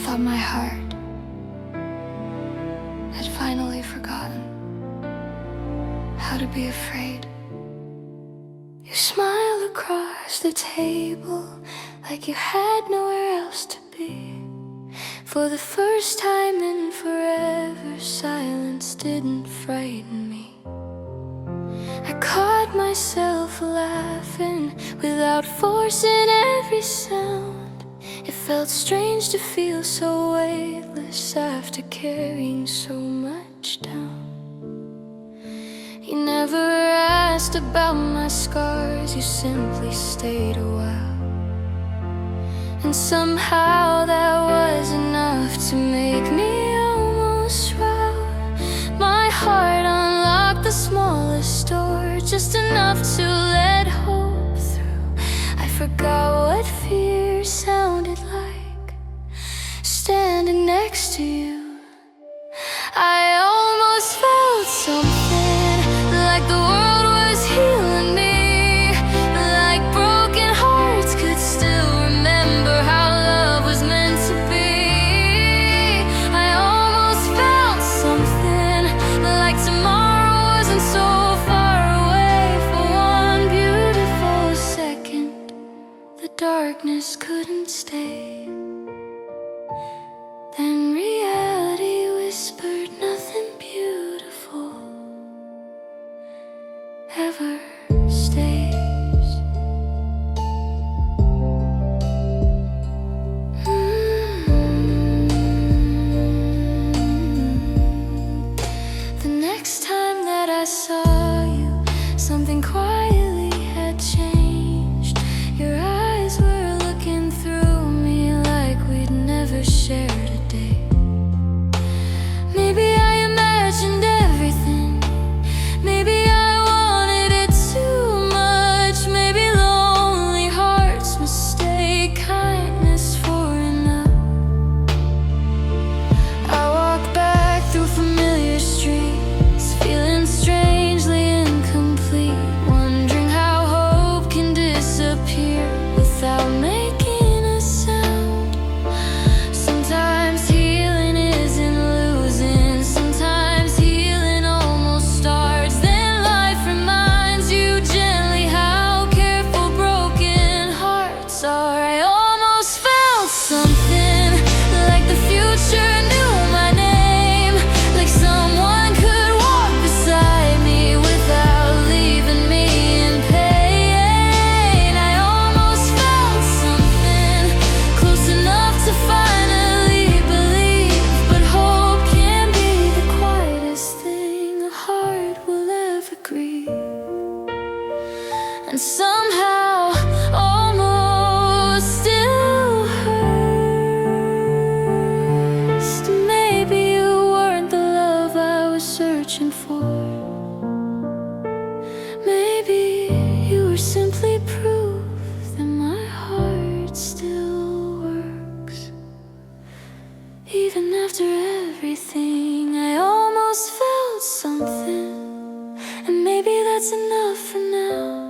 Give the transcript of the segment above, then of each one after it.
thought my heart had finally forgotten how to be afraid. You smiled across the table like you had nowhere else to be. For the first time in forever, silence didn't frighten me. I caught myself laughing without forcing every sound. It felt strange to feel so weightless after carrying so much down. You never asked about my scars, you simply stayed a while. And somehow that was enough to make me almost proud. My heart unlocked the smallest door, just enough to let hope through. I forgot what fear sounded like, standing next to you. I almost felt something, like the world was healing me, like broken hearts could still remember how love was meant to be. I almost felt something, like tomorrow wasn't so far away. For one beautiful second, the darkness couldn't stay. Then reality whispered, nothing beautiful ever stays. The next time that I saw you, something quietly had changed. Your eyes were looking through me like we'd never shared a day. Maybe I imagined everything, maybe I wanted it too much. Maybe lonely hearts mistake kindness for enough. I walk back through familiar streets, feeling strangely incomplete, wondering how hope can disappear without making a sound. Sometimes healing isn't losing, sometimes healing almost starts. Then life reminds you gently how careful broken hearts are. I almost felt something, like the future knew my name, like someone could walk beside me without leaving me in pain. I almost felt something, close enough to finally believe. But hope can be the quietest thing a heart will ever grieve. And somehow almost still hurts. Maybe you weren't the love I was searching for. Maybe you were simply proof that my heart still works. Even after everything, I almost felt something, and maybe that's enough for now.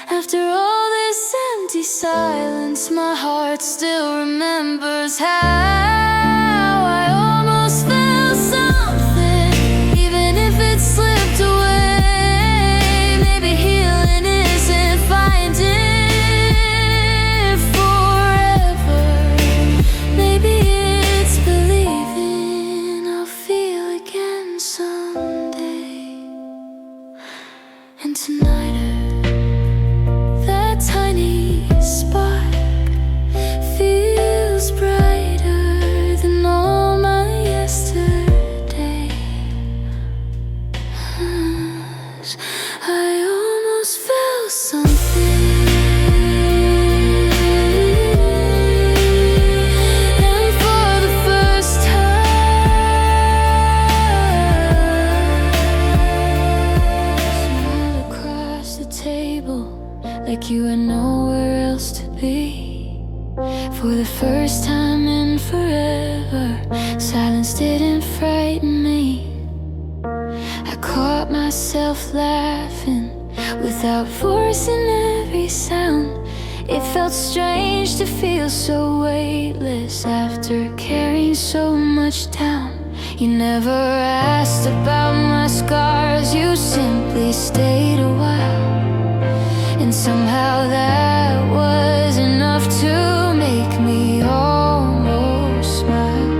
After all this empty silence, my heart still remembers how I almost felt something, even if it slipped away. Maybe healing isn't finding it forever. Maybe it's believing I'll feel again someday. And tonight, that tiny spark feels brighter than all my yesterdays. I almost felt something, and for the first time, smiled across the table like you had nowhere else to be. For the first time in forever, silence didn't frighten me. I caught myself laughing without forcing every sound. It felt strange to feel so weightless after carrying so much down. You never asked about my scars, you simply stayed a while. And somehow that was enough to make me almost smile.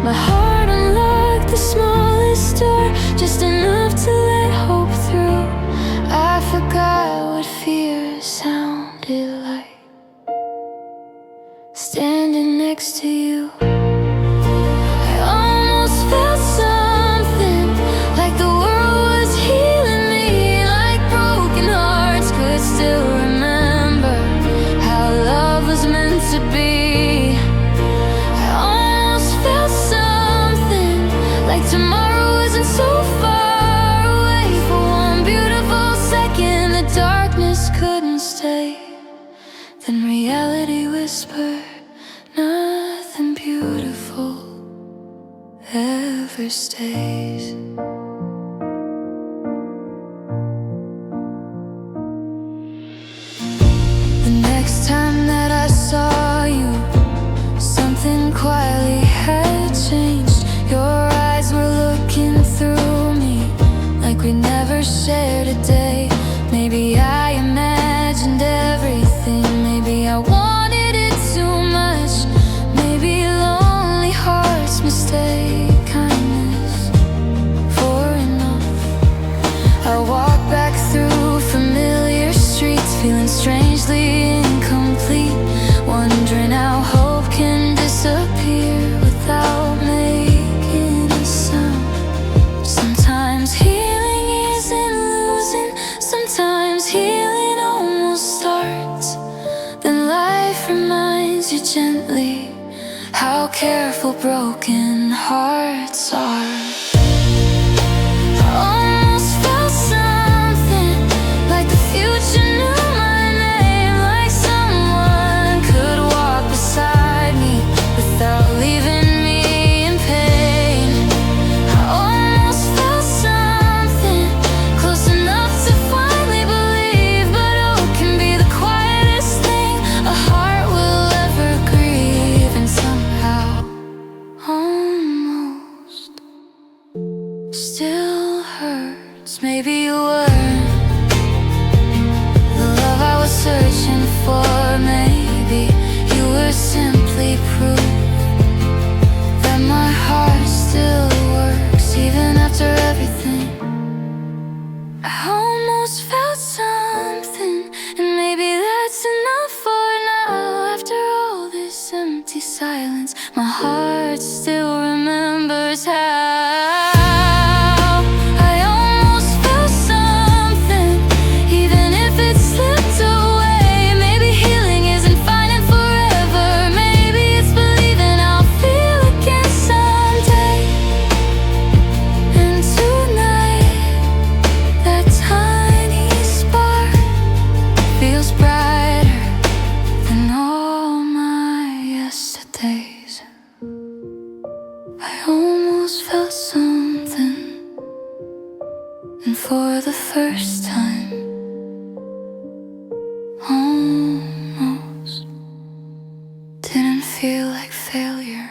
My heart unlocked the smallest door, just enough to let hope through. I forgot what fear sounded like, standing next to you. I almost felt something, like the world was healing me, like broken hearts could still remember how love was meant to be. I almost felt something, like tomorrow wasn't so far away. For one beautiful second, the darkness couldn't stay. Then reality whispered, nothing beautiful ever stays. The next time that I saw you, something quietly had changed. Your eyes were looking through me like we never shared a day. Maybe I imagined everything, maybe I wanted it too much. Maybe lonely hearts mistake kindness for enough. I walk back through familiar streets, feeling strangely incomplete, wondering how hope can disappear without making a sound. Sometimes healing isn't losing, sometimes healing almost starts. Then life reminds you gently how careful broken hearts are. I almost felt something, like the future knew my name, like someone could walk beside me without leaving me in pain. I almost felt something, close enough to finally believe. But hope can be the quietest thing a heart will ever grieve. And somehow, almost still hurts. Maybe you weren't the love I was searching for. Maybe you were simply proof that my heart still works even after everything. I almost felt something, and maybe that's enough for now. After all this empty silence, my heart still remembers how I almost felt something, even if it slipped away. Maybe healing isn't finding forever, maybe it's believing I'll feel again someday. And tonight, that tiny spark feels brighter than all my yesterdays. I almost felt something, and for the first time, almost didn't feel like failure.